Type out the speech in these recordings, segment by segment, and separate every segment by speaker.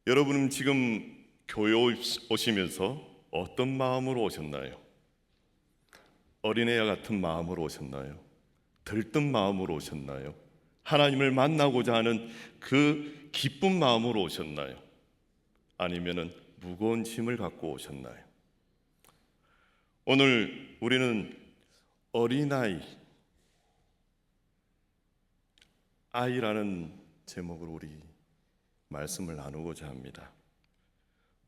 Speaker 1: 여러분은 지금 교회 오시면서 어떤 마음으로 오셨나요? 어린애와 같은 마음으로 오셨나요? 들뜬 마음으로 오셨나요? 하나님을 만나고자 하는 그 기쁜 마음으로 오셨나요? 아니면은 무거운 짐을 갖고 오셨나요? 오늘 우리는 아이라는 제목으로 우리 말씀을 나누고자 합니다.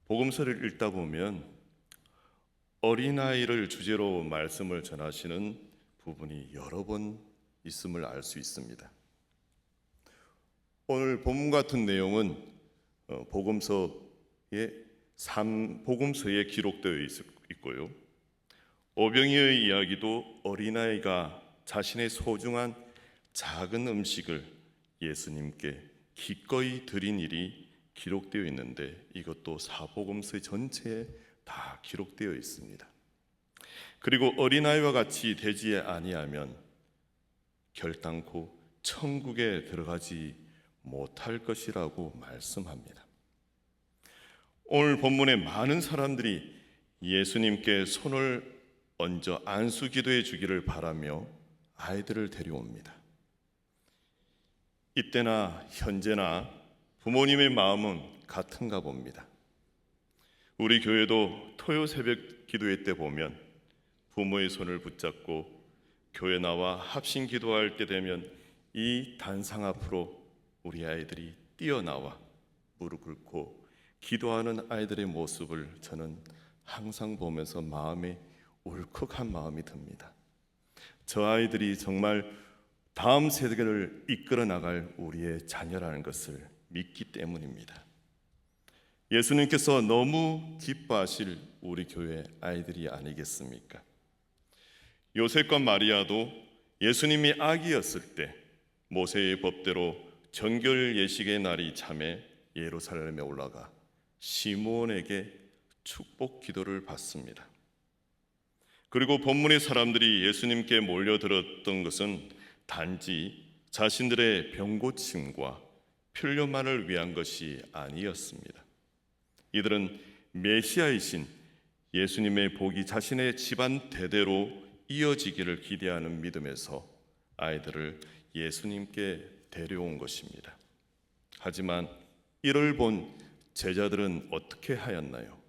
Speaker 1: 복음서를 읽다 보면 어린아이를 주제로 말씀을 전하시는 부분이 여러 번 있음을 알 수 있습니다. 오늘 본문 같은 내용은 복음서에 기록되어 있고요. 오병이어의 이야기도 어린아이가 자신의 소중한 작은 음식을 예수님께 기꺼이 드린 일이 기록되어 있는데, 이것도 사복음서 전체에 다 기록되어 있습니다. 그리고 어린아이와 같이 되지 아니하면 결단코 천국에 들어가지 못할 것이라고 말씀합니다. 오늘 본문에 많은 사람들이 예수님께 손을 얹어 안수 기도해 주기를 바라며 아이들을 데려옵니다. 이때나 현재나 부모님의 마음은 같은가 봅니다. 우리 교회도 토요 새벽 기도회 때 보면 부모의 손을 붙잡고 교회 나와 합심 기도할 때 되면 이 단상 앞으로 우리 아이들이 뛰어나와 무릎 꿇고 기도하는 아이들의 모습을 저는 항상 보면서 마음에 울컥한 마음이 듭니다. 저 아이들이 정말 다음 세대를 이끌어 나갈 우리의 자녀라는 것을 믿기 때문입니다. 예수님께서 너무 기뻐하실 우리 교회 아이들이 아니겠습니까? 요셉과 마리아도 예수님이 아기였을 때 모세의 법대로 정결 예식의 날이 참에 예루살렘에 올라가 시므온에게 축복 기도를 받습니다. 그리고 본문의 사람들이 예수님께 몰려들었던 것은 단지 자신들의 병고침과 편료만을 위한 것이 아니었습니다. 이들은 메시아이신 예수님의 복이 자신의 집안 대대로 이어지기를 기대하는 믿음에서 아이들을 예수님께 데려온 것입니다. 하지만 이를 본 제자들은 어떻게 하였나요?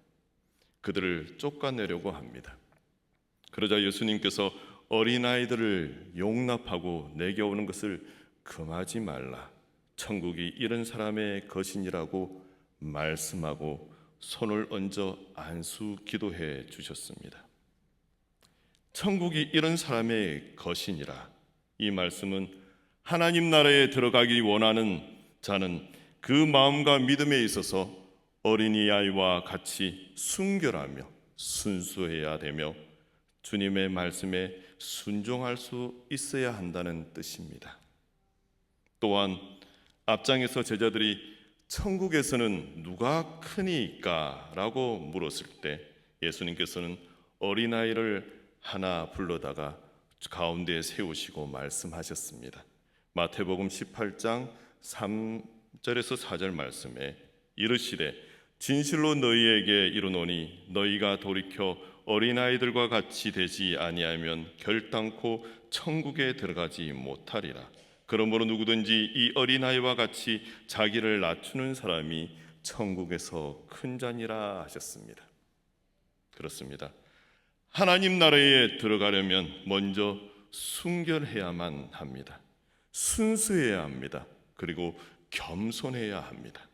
Speaker 1: 그들을 쫓아내려고 합니다. 그러자 예수님께서 어린아이들을 용납하고 내게 오는 것을 금하지 말라, 천국이 이런 사람의 것이니라고 말씀하고 손을 얹어 안수 기도해 주셨습니다. 천국이 이런 사람의 것이니라, 이 말씀은 하나님 나라에 들어가기 원하는 자는 그 마음과 믿음에 있어서 어린이아이와 같이 순결하며 순수해야 되며 주님의 말씀에 순종할 수 있어야 한다는 뜻입니다. 또한 앞장에서 제자들이 천국에서는 누가 크니까? 라고 물었을 때 예수님께서는 어린아이를 하나 불러다가 가운데에 세우시고 말씀하셨습니다. 마태복음 18장 3절에서 4절 말씀에 이르시되 진실로 너희에게 이르노니 너희가 돌이켜 어린아이들과 같이 되지 아니하면 결단코 천국에 들어가지 못하리라. 그러므로 누구든지 이 어린아이와 같이 자기를 낮추는 사람이 천국에서 큰 자니라 하셨습니다. 그렇습니다. 하나님 나라에 들어가려면 먼저 순결해야만 합니다. 순수해야 합니다. 그리고 겸손해야 합니다.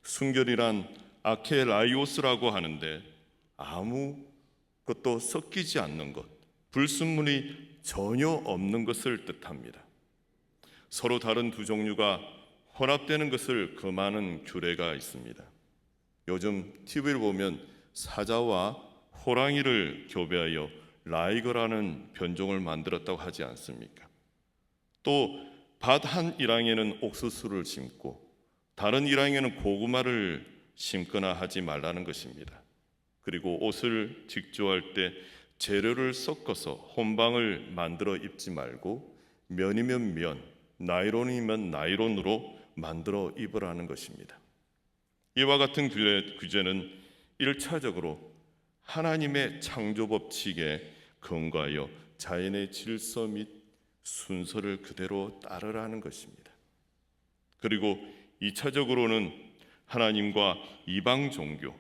Speaker 1: 순결이란 아케라이오스라고 하는데 아무것도 섞이지 않는 것, 불순물이 전혀 없는 것을 뜻합니다. 서로 다른 두 종류가 혼합되는 것을 금하는 규례가 있습니다. 요즘 TV를 보면 사자와 호랑이를 교배하여 라이거라는 변종을 만들었다고 하지 않습니까? 또 밭 한 일항에는 옥수수를 심고 다른 일항에는 고구마를 심거나 하지 말라는 것입니다. 그리고 옷을 직조할 때 재료를 섞어서 혼방을 만들어 입지 말고 면이면 면, 나이론이면 나이론으로 만들어 입으라는 것입니다. 이와 같은 규제는 1차적으로 하나님의 창조 법칙에 근거하여 자연의 질서 및 순서를 그대로 따르라는 것입니다. 그리고 2차적으로는 하나님과 이방 종교,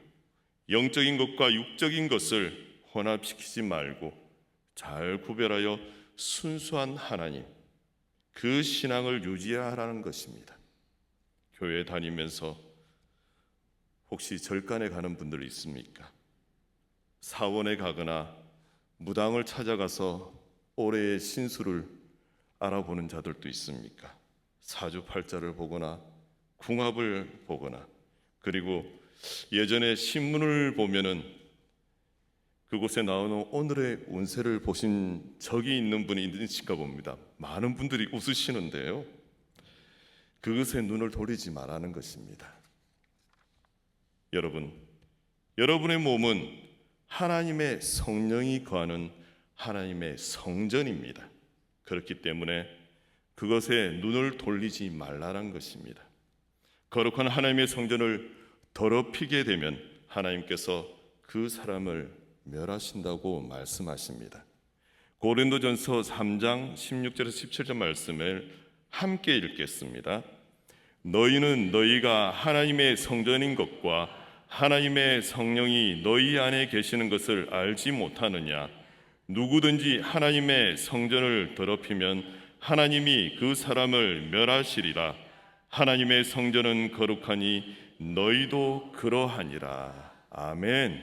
Speaker 1: 영적인 것과 육적인 것을 혼합시키지 말고 잘 구별하여 순수한 하나님, 그 신앙을 유지하라는 것입니다. 교회 다니면서 혹시 절간에 가는 분들 있습니까? 사원에 가거나 무당을 찾아가서 올해의 신수를 알아보는 자들도 있습니까? 사주팔자를 보거나 궁합을 보거나, 그리고 예전에 신문을 보면은 그곳에 나오는 오늘의 운세를 보신 적이 있는 분이 있으신가 봅니다. 많은 분들이 웃으시는데요, 그것에 눈을 돌리지 말라는 것입니다. 여러분의 몸은 하나님의 성령이 거하는 하나님의 성전입니다. 그렇기 때문에 그것에 눈을 돌리지 말라는 것입니다. 거룩한 하나님의 성전을 더럽히게 되면 하나님께서 그 사람을 멸하신다고 말씀하십니다. 고린도전서 3장 16절에서 17절 말씀을 함께 읽겠습니다. 너희는 너희가 하나님의 성전인 것과 하나님의 성령이 너희 안에 계시는 것을 알지 못하느냐? 누구든지 하나님의 성전을 더럽히면 하나님이 그 사람을 멸하시리라. 하나님의 성전은 거룩하니 너희도 그러하니라. 아멘.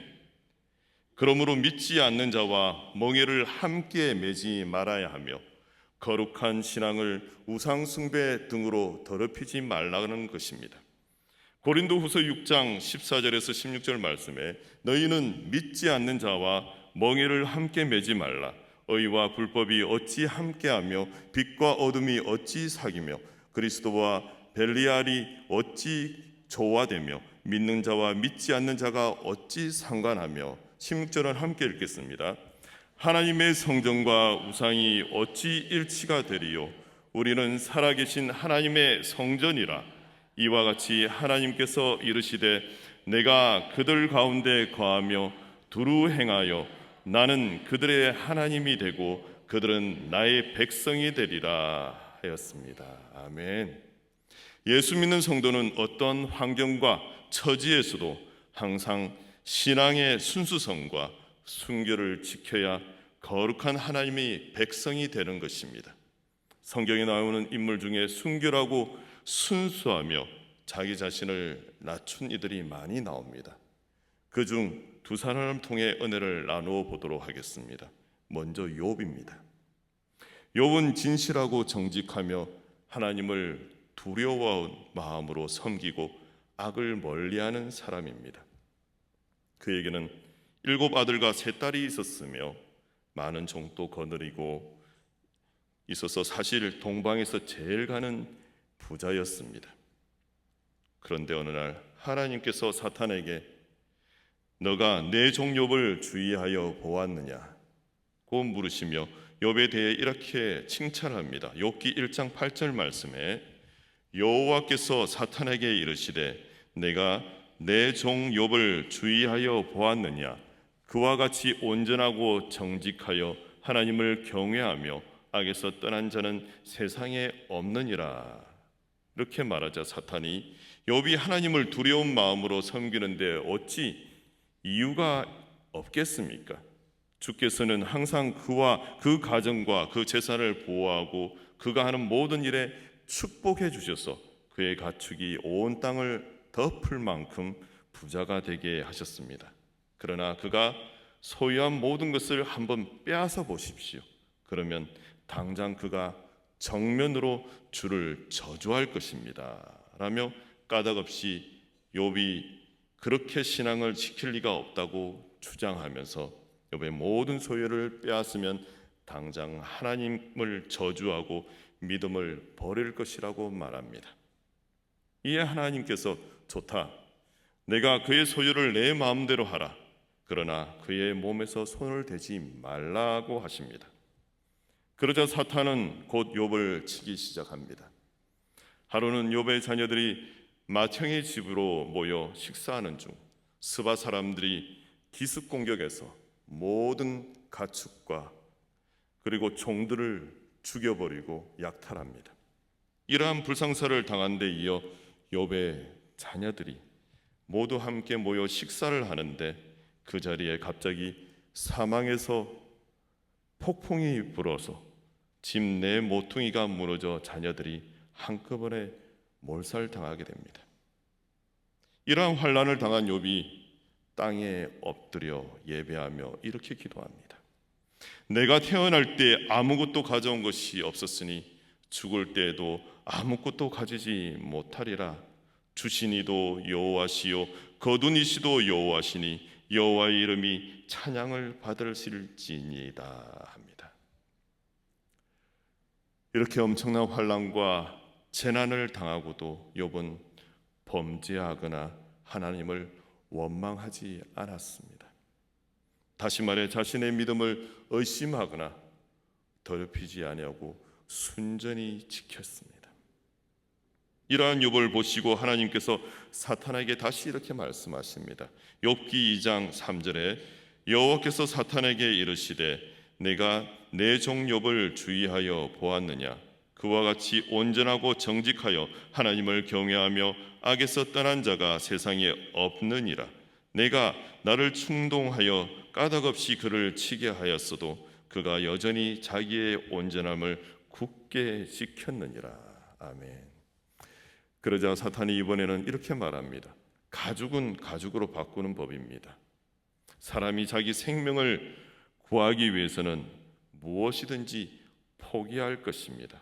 Speaker 1: 그러므로 믿지 않는 자와 멍에를 함께 매지 말아야 하며 거룩한 신앙을 우상 숭배 등으로 더럽히지 말라는 것입니다. 고린도후서 6장 14절에서 16절 말씀에 너희는 믿지 않는 자와 멍에를 함께 매지 말라. 의와 불법이 어찌 함께하며 빛과 어둠이 어찌 사귀며 그리스도와 벨리알이 어찌 조화되며 믿는 자와 믿지 않는 자가 어찌 상관하며. 16절은 함께 읽겠습니다. 하나님의 성전과 우상이 어찌 일치가 되리요? 우리는 살아계신 하나님의 성전이라. 이와 같이 하나님께서 이르시되 내가 그들 가운데 거하며 두루 행하여 나는 그들의 하나님이 되고 그들은 나의 백성이 되리라 하였습니다. 아멘. 예수 믿는 성도는 어떤 환경과 처지에서도 항상 신앙의 순수성과 순결을 지켜야 거룩한 하나님의 백성이 되는 것입니다. 성경에 나오는 인물 중에 순결하고 순수하며 자기 자신을 낮춘 이들이 많이 나옵니다. 그중 두 사람을 통해 은혜를 나누어 보도록 하겠습니다. 먼저 욥입니다. 욥은 진실하고 정직하며 하나님을 두려워하는 마음으로 섬기고 악을 멀리하는 사람입니다. 그에게는 7 아들과 3 딸이 있었으며 많은 종도 거느리고 있어서 사실 동방에서 제일 가는 부자였습니다. 그런데 어느 날 하나님께서 사탄에게 너가 내 종 욥을 주의하여 보았느냐고 물으시며 욥에 대해 이렇게 칭찬합니다. 욥기 1장 8절 말씀에 여호와께서 사탄에게 이르시되 내가 내 종 욥을 주의하여 보았느냐? 그와 같이 온전하고 정직하여 하나님을 경외하며 악에서 떠난 자는 세상에 없느니라. 이렇게 말하자 사탄이 욥이 하나님을 두려운 마음으로 섬기는데 어찌 이유가 없겠습니까? 주께서는 항상 그와 그 가정과 그 재산을 보호하고 그가 하는 모든 일에 축복해 주셔서 그의 가축이 온 땅을 덮을 만큼 부자가 되게 하셨습니다. 그러나 그가 소유한 모든 것을 한번 빼앗아 보십시오. 그러면 당장 그가 정면으로 주를 저주할 것입니다. 라며 까닭없이 욥이 그렇게 신앙을 지킬 리가 없다고 주장하면서 욥의 모든 소유를 빼앗으면 당장 하나님을 저주하고 믿음을 버릴 것이라고 말합니다. 이에 하나님께서 좋다. 내가 그의 소유를 내 마음대로 하라. 그러나 그의 몸에서 손을 대지 말라고 하십니다. 그러자 사탄은 곧 욥을 치기 시작합니다. 하루는 욥의 자녀들이 맏형의 집으로 모여 식사하는 중 스바 사람들이 기습 공격해서 모든 가축과 그리고 종들을 죽여버리고 약탈합니다. 이러한 불상사를 당한 데 이어 욥의 자녀들이 모두 함께 모여 식사를 하는데 그 자리에 갑자기 사망에서 폭풍이 불어서 집 내 모퉁이가 무너져 자녀들이 한꺼번에 몰살당하게 됩니다. 이러한 환난을 당한 욥이 땅에 엎드려 예배하며 이렇게 기도합니다. 내가 태어날 때 아무것도 가져온 것이 없었으니 죽을 때에도 아무것도 가지지 못하리라. 주신 이도 여호와시요 거둔 이시도 여호와시니 여호와의 이름이 찬양을 받으실지니이다 합니다. 이렇게 엄청난 환난과 재난을 당하고도 욥은 범죄하거나 하나님을 원망하지 않았습니다. 다시 말해 자신의 믿음을 의심하거나 더럽히지 아니하고 순전히 지켰습니다. 이러한 욥을 보시고 하나님께서 사탄에게 다시 이렇게 말씀하십니다. 욥기 2장 3절에 여호와께서 사탄에게 이르시되 내가 내 종 욥을 주의하여 보았느냐 그와 같이 온전하고 정직하여 하나님을 경외하며 악에서 떠난 자가 세상에 없느니라. 내가 나를 충동하여 까닭없이 그를 치게 하였어도 그가 여전히 자기의 온전함을 굳게 지켰느니라. 아멘. 그러자 사탄이 이번에는 이렇게 말합니다. 가죽은 가죽으로 바꾸는 법입니다. 사람이 자기 생명을 구하기 위해서는 무엇이든지 포기할 것입니다.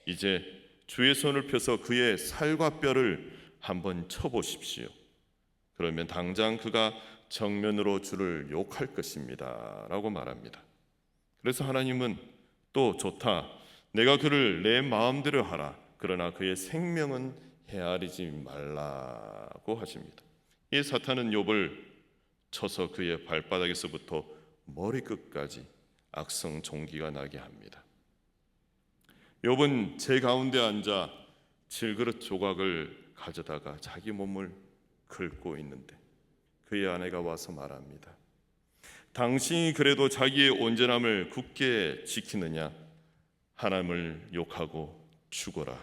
Speaker 1: 이제 주의 손을 펴서 그의 살과 뼈를 한번 쳐보십시오. 그러면 당장 그가 정면으로 주를 욕할 것입니다 라고 말합니다. 그래서 하나님은 또 좋다. 내가 그를 내 마음대로 하라. 그러나 그의 생명은 헤아리지 말라고 하십니다. 이 사탄은 욥을 쳐서 그의 발바닥에서부터 머리끝까지 악성 종기가 나게 합니다. 욥은 제 가운데 앉아 질그릇 조각을 가져다가 자기 몸을 긁고 있는데 그의 아내가 와서 말합니다. 당신이 그래도 자기의 온전함을 굳게 지키느냐? 하나님을 욕하고 죽어라.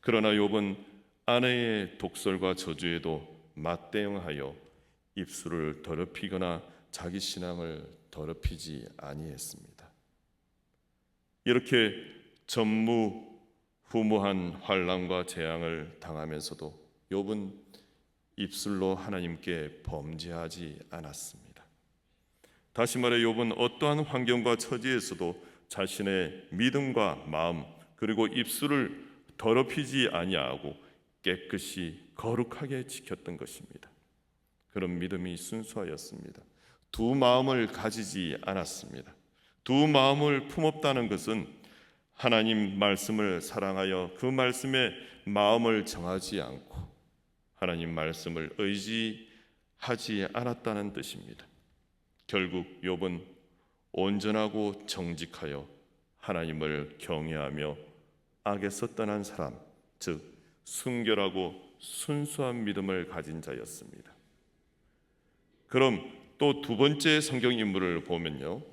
Speaker 1: 그러나 욥은 아내의 독설과 저주에도 맞대응하여 입술을 더럽히거나 자기 신앙을 더럽히지 아니했습니다. 이렇게 전무후무한 환난과 재앙을 당하면서도 욥은 입술로 하나님께 범죄하지 않았습니다. 다시 말해 욥은 어떠한 환경과 처지에서도 자신의 믿음과 마음 그리고 입술을 더럽히지 아니하고 깨끗이 거룩하게 지켰던 것입니다. 그런 믿음이 순수하였습니다. 두 마음을 가지지 않았습니다. 두 마음을 품었다는 것은 하나님 말씀을 사랑하여 그 말씀에 마음을 정하지 않고 하나님 말씀을 의지하지 않았다는 뜻입니다. 결국 욥은 온전하고 정직하여 하나님을 경외하며 악에서 떠난 사람, 즉 순결하고 순수한 믿음을 가진 자였습니다. 그럼 또 두 번째 성경 인물을 보면요,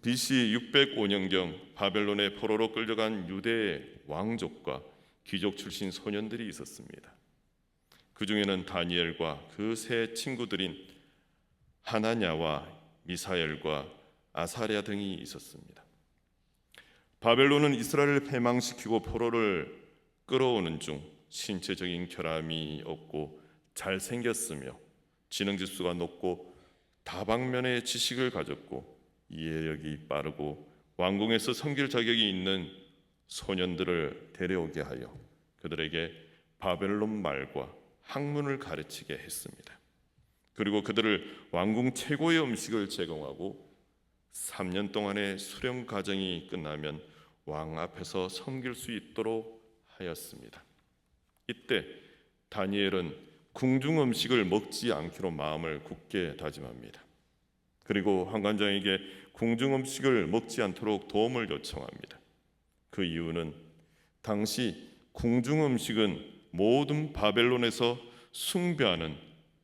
Speaker 1: BC 605년경 바벨론의 포로로 끌려간 유대의 왕족과 귀족 출신 소년들이 있었습니다. 그 중에는 다니엘과 그 세 친구들인 하나냐와 미사엘과 아사랴 등이 있었습니다. 바벨론은 이스라엘을 패망시키고 포로를 끌어오는 중 신체적인 결함이 없고 잘생겼으며 지능지수가 높고 다방면의 지식을 가졌고 이해력이 빠르고 왕궁에서 섬길 자격이 있는 소년들을 데려오게 하여 그들에게 바벨론 말과 학문을 가르치게 했습니다. 그리고 그들을 왕궁 최고의 음식을 제공하고 3년 동안의 수련 과정이 끝나면 왕 앞에서 섬길 수 있도록 하였습니다. 이때 다니엘은 궁중 음식을 먹지 않기로 마음을 굳게 다짐합니다. 그리고 환관장에게 궁중 음식을 먹지 않도록 도움을 요청합니다. 그 이유는 당시 궁중 음식은 모든 바벨론에서 숭배하는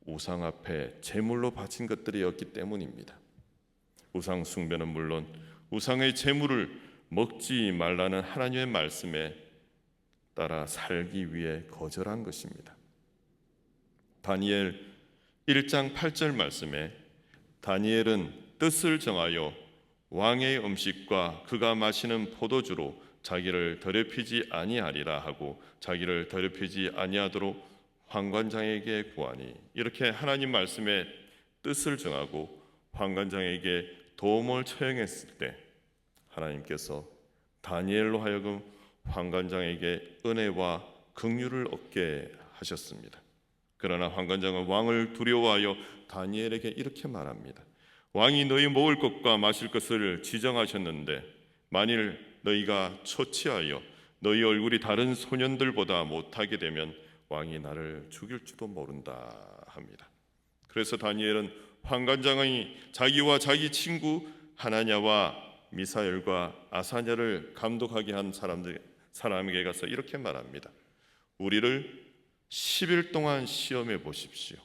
Speaker 1: 우상 앞에 제물로 바친 것들이었기 때문입니다. 우상 숭배는 물론 우상의 제물을 먹지 말라는 하나님의 말씀에 따라 살기 위해 거절한 것입니다. 다니엘 1장 8절 말씀에 다니엘은 뜻을 정하여 왕의 음식과 그가 마시는 포도주로 자기를 더럽히지 아니하리라 하고 자기를 더럽히지 아니하도록 환관장에게 구하니, 이렇게 하나님 말씀에 뜻을 정하고 환관장에게 도움을 처형했을 때 하나님께서 다니엘로 하여금 환관장에게 은혜와 긍휼을 얻게 하셨습니다. 그러나 환관장은 왕을 두려워하여 다니엘에게 이렇게 말합니다. 왕이 너희 먹을 것과 마실 것을 지정하셨는데 만일 너희가 초치하여 너희 얼굴이 다른 소년들보다 못하게 되면 왕이 나를 죽일지도 모른다 합니다. 그래서 다니엘은 환관장이 자기와 자기 친구 하나냐와 미사엘과 아사냐를 감독하게 한 사람에게 가서 이렇게 말합니다. 우리를 10일 동안 시험해 보십시오.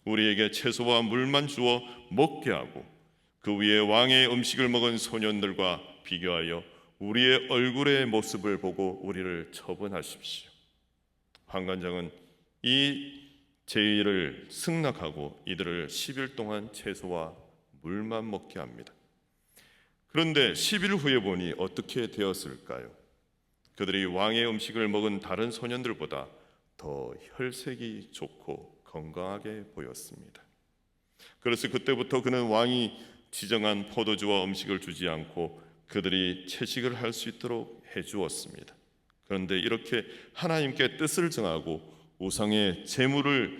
Speaker 1: 우리에게 채소와 물만 주어 먹게 하고 그 위에 왕의 음식을 먹은 소년들과 비교하여 우리의 얼굴의 모습을 보고 우리를 처분하십시오. 환관장은 이 제의를 승낙하고 이들을 10일 동안 채소와 물만 먹게 합니다. 그런데 10일 후에 보니 어떻게 되었을까요? 그들이 왕의 음식을 먹은 다른 소년들보다 더 혈색이 좋고 건강하게 보였습니다. 그래서 그때부터 그는 왕이 지정한 포도주와 음식을 주지 않고 그들이 채식을 할 수 있도록 해주었습니다. 그런데 이렇게 하나님께 뜻을 정하고 우상의 제물로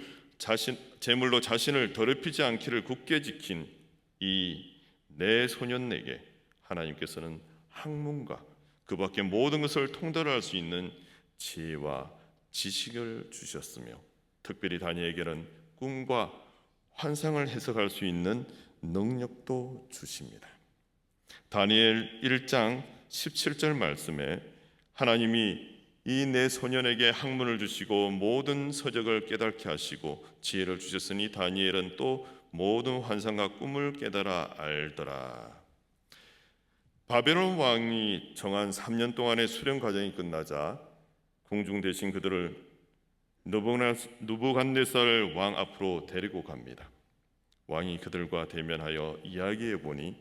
Speaker 1: 자신을 더럽히지 않기를 굳게 지킨 이 네 소년에게 하나님께서는 학문과 그 밖에 모든 것을 통달할 수 있는 지혜와 지식을 주셨으며 특별히 다니엘에게는 꿈과 환상을 해석할 수 있는 능력도 주십니다. 다니엘 1장 17절 말씀에 하나님이 이 네 소년에게 학문을 주시고 모든 서적을 깨닫게 하시고 지혜를 주셨으니 다니엘은 또 모든 환상과 꿈을 깨달아 알더라. 바벨론 왕이 정한 3년 동안의 수련 과정이 끝나자 궁중 대신 그들을 느부갓네살 왕 앞으로 데리고 갑니다. 왕이 그들과 대면하여 이야기해 보니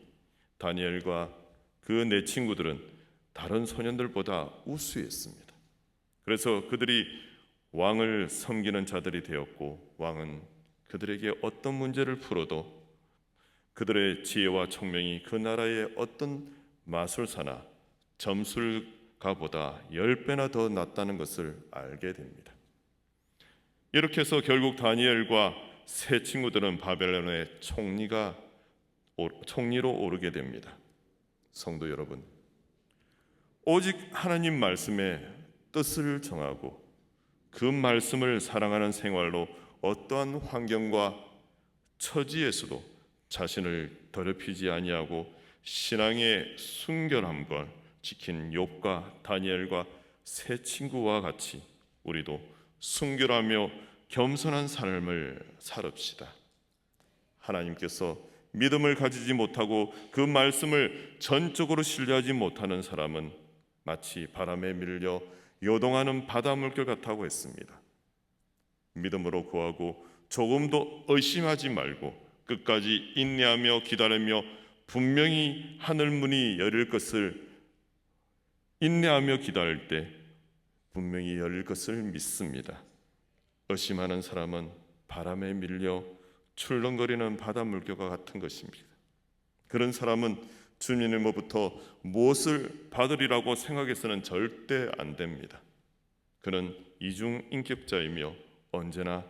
Speaker 1: 다니엘과 그 네 친구들은 다른 소년들보다 우수했습니다. 그래서 그들이 왕을 섬기는 자들이 되었고 왕은 그들에게 어떤 문제를 풀어도 그들의 지혜와 총명이 그 나라의 어떤 마술사나 점술가보다 10배나 더 낫다는 것을 알게 됩니다. 이렇게 해서 결국 다니엘과 세 친구들은 바벨론의 총리로 오르게 됩니다. 성도 여러분, 오직 하나님 말씀에 뜻을 정하고 그 말씀을 사랑하는 생활로 어떠한 환경과 처지에서도 자신을 더럽히지 아니하고 신앙의 순결함을 지킨 욥과 다니엘과 세 친구와 같이 우리도 순결하며 겸손한 삶을 살읍시다. 하나님께서 믿음을 가지지 못하고 그 말씀을 전적으로 신뢰하지 못하는 사람은 마치 바람에 밀려 요동하는 바다 물결 같다고 했습니다. 믿음으로 구하고 조금도 의심하지 말고 끝까지 인내하며 기다리며 분명히 하늘 문이 열릴 것을 인내하며 기다릴 때 분명히 열릴 것을 믿습니다. 의심하는 사람은 바람에 밀려 출렁거리는 바다 물결과 같은 것입니다. 그런 사람은 주님으로부터 무엇을 받으리라고 생각해서는 절대 안 됩니다. 그는 이중인격자이며 언제나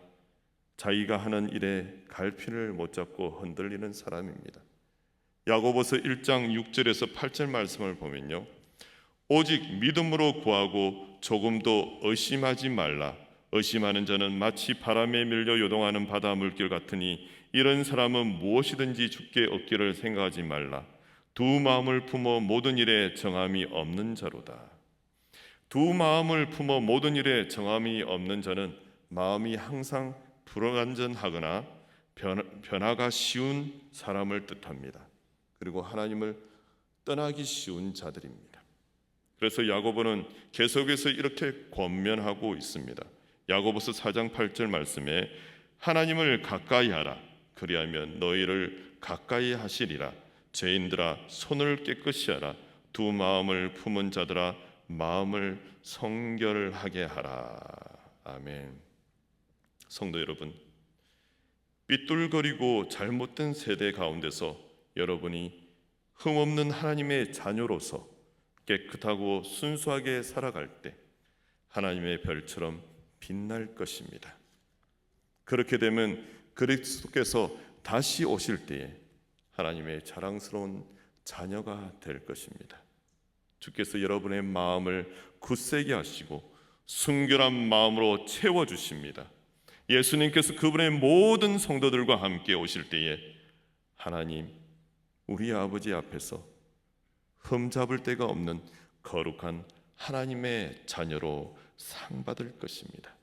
Speaker 1: 자기가 하는 일에 갈피를 못 잡고 흔들리는 사람입니다. 야고보서 1장 6절에서 8절 말씀을 보면요, 오직 믿음으로 구하고 조금도 의심하지 말라. 의심하는 자는 마치 바람에 밀려 요동하는 바다 물결 같으니 이런 사람은 무엇이든지 주께 얻기를 생각하지 말라. 두 마음을 품어 모든 일에 정함이 없는 자로다. 두 마음을 품어 모든 일에 정함이 없는 자는 마음이 항상 불완전하거나 변화가 쉬운 사람을 뜻합니다. 그리고 하나님을 떠나기 쉬운 자들입니다. 그래서 야고보는 계속해서 이렇게 권면하고 있습니다. 야고보서 4장 8절 말씀에 하나님을 가까이 하라. 그리하면 너희를 가까이 하시리라. 죄인들아 손을 깨끗이 하라. 두 마음을 품은 자들아 마음을 성결하게 하라. 아멘. 성도 여러분, 삐뚤거리고 잘못된 세대 가운데서 여러분이 흠없는 하나님의 자녀로서 깨끗하고 순수하게 살아갈 때 하나님의 별처럼 빛날 것입니다. 그렇게 되면 그리스도께서 다시 오실 때에 하나님의 자랑스러운 자녀가 될 것입니다. 주께서 여러분의 마음을 굳세게 하시고 순결한 마음으로 채워주십니다. 예수님께서 그분의 모든 성도들과 함께 오실 때에 하나님, 우리 아버지 앞에서 흠잡을 데가 없는 거룩한 하나님의 자녀로 상 받을 것입니다.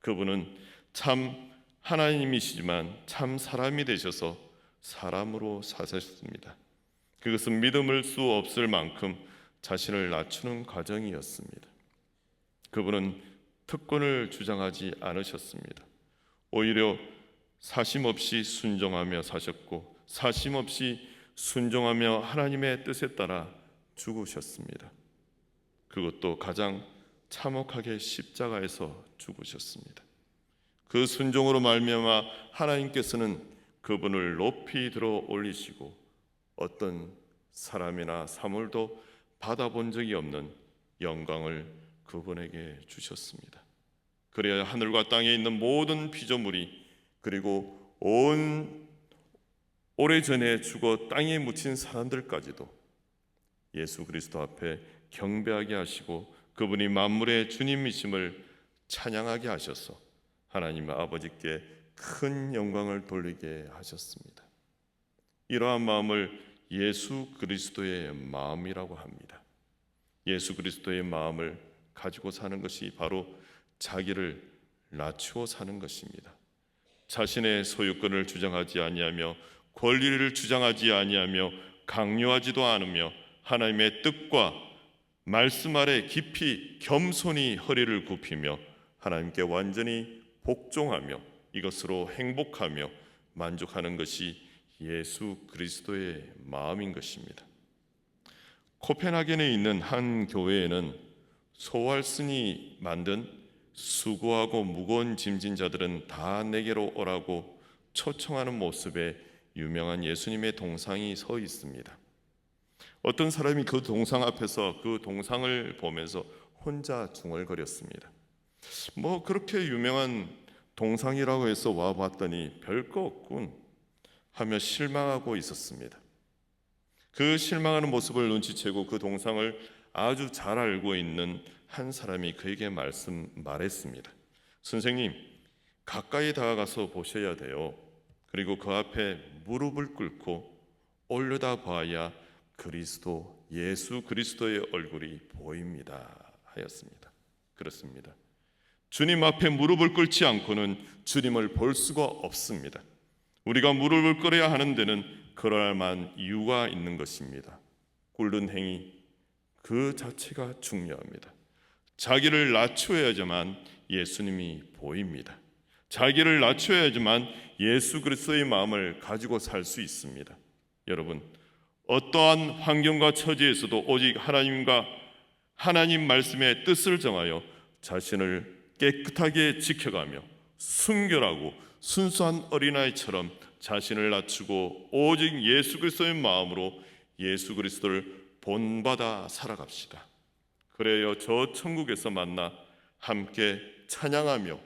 Speaker 1: 그분은 참 하나님이시지만 참 사람이 되셔서 사람으로 사셨습니다. 그것은 믿음을 수 없을 만큼 자신을 낮추는 과정이었습니다. 그분은 특권을 주장하지 않으셨습니다. 오히려 사심없이 순종하며 사셨고 사심없이 순종하며 하나님의 뜻에 따라 죽으셨습니다. 그것도 가장 참혹하게 십자가에서 죽으셨습니다. 그 순종으로 말미암아 하나님께서는 그분을 높이 들어 올리시고 어떤 사람이나 사물도 받아본 적이 없는 영광을 그분에게 주셨습니다. 그래야 하늘과 땅에 있는 모든 피조물이 그리고 오래전에 죽어 땅에 묻힌 사람들까지도 예수 그리스도 앞에 경배하게 하시고 그분이 만물의 주님이심을 찬양하게 하셔서 하나님 아버지께 큰 영광을 돌리게 하셨습니다. 이러한 마음을 예수 그리스도의 마음이라고 합니다. 예수 그리스도의 마음을 가지고 사는 것이 바로 자기를 낮추어 사는 것입니다. 자신의 소유권을 주장하지 아니하며 권리를 주장하지 아니하며 강요하지도 않으며 하나님의 뜻과 말씀 아래 깊이 겸손히 허리를 굽히며 하나님께 완전히 복종하며 이것으로 행복하며 만족하는 것이 예수 그리스도의 마음인 것입니다. 코펜하겐에 있는 한 교회에는 소왈슨이 만든 수고하고 무거운 짐진 자들은 다 내게로 오라고 초청하는 모습의 유명한 예수님의 동상이 서 있습니다. 어떤 사람이 그 동상 앞에서 그 동상을 보면서 혼자 중얼거렸습니다. 그렇게 유명한 동상이라고 해서 와봤더니 별거 없군 하며 실망하고 있었습니다. 그 실망하는 모습을 눈치채고 그 동상을 아주 잘 알고 있는 한 사람이 그에게 말했습니다. 선생님, 가까이 다가가서 보셔야 돼요. 그리고 그 앞에 무릎을 꿇고 올려다 봐야 그리스도, 예수 그리스도의 얼굴이 보입니다 하였습니다. 그렇습니다. 주님 앞에 무릎을 꿇지 않고는 주님을 볼 수가 없습니다. 우리가 무릎을 꿇어야 하는 데는 그럴 만한 이유가 있는 것입니다. 꿇는 행위 그 자체가 중요합니다. 자기를 낮추어야지만 예수님이 보입니다. 자기를 낮추어야지만 예수 그리스도의 마음을 가지고 살 수 있습니다. 여러분, 어떠한 환경과 처지에서도 오직 하나님과 하나님 말씀의 뜻을 정하여 자신을 깨끗하게 지켜가며 순결하고 순수한 어린아이처럼 자신을 낮추고 오직 예수 그리스도의 마음으로 예수 그리스도를 본받아 살아갑시다. 그래야 저 천국에서 만나 함께 찬양하며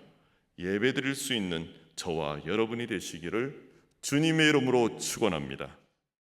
Speaker 1: 예배드릴 수 있는 저와 여러분이 되시기를 주님의 이름으로 축원합니다.